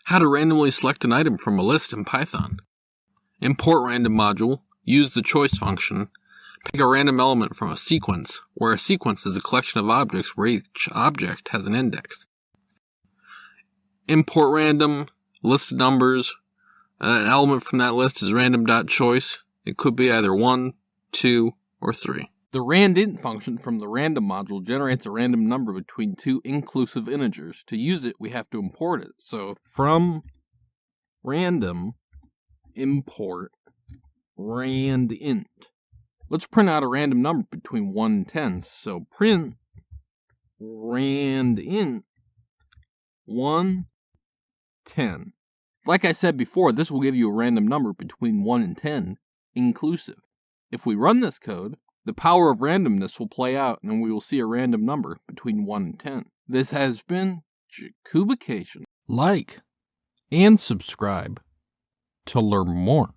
How to randomly select an item from a list in Python. Import random module, use the choice function, pick a random element from a sequence, where a sequence is a collection of objects where each object has an index. Import random, list of numbers, an element from that list is random.choice. It could be either 1, 2, or 3. The randint function from the random module generates a random number between two inclusive integers. To use it, we have to import it. So from random, import randint. Let's print out a random number between 1 and 10. So print randint 1, 10. Like I said before, this will give you a random number between 1 and 10, inclusive. If we run this code, the power of randomness will play out, and we will see a random number between 1 and 10. This has been Jakubication. Like and subscribe to learn more.